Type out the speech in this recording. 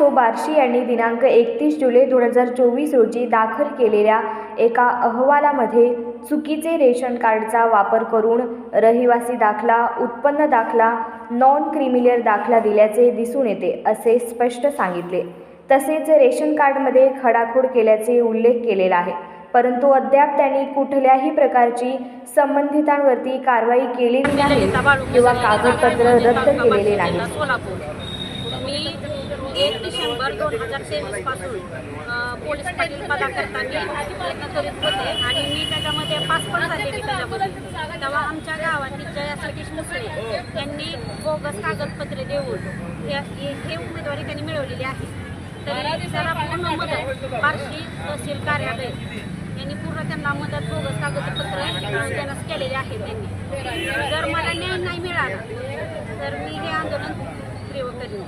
बार्शी यांनी दिनांक 31 जुलै 2024 रोजी दाखल केलेल्या एका अहवालामध्ये चुकीचे रेशन कार्डचा वापर करून रहिवासी दाखला, उत्पन्न दाखला, नॉन क्रिमिलियर दाखला दिल्याचे दिसून येते असे स्पष्ट सांगितले। तसेच रेशन कार्डमध्ये खडाखोड केल्याचे उल्लेख केलेला आहे, परंतु अद्याप त्यांनी कुठल्याही प्रकारची संबंधितांवरती कारवाई केलेली नाही किंवा कागदपत्र रद्द केलेले नाही। मी 1 डिसेंबर 2023 पासून पोलीस पाटील पदाकरता प्रयत्न करीत होते आणि मी त्याच्यामध्ये पास पण झालेली त्याच्यामध्ये। तेव्हा आमच्या गावातील जया सतीश मुसळे यांनी बोगस कागदपत्रे देऊन हे उमेदवारी त्यांनी मिळवलेली आहे। तरी त्याला पूर्ण मदत बार्शी तहसील कार्यालय यांनी पूर्ण त्यांना मदत बोगस कागदपत्र देण्यास केलेले आहे त्यांनी। जर मला न्याय नाही मिळाला तर मी हे आंदोलन तीव्र करेन।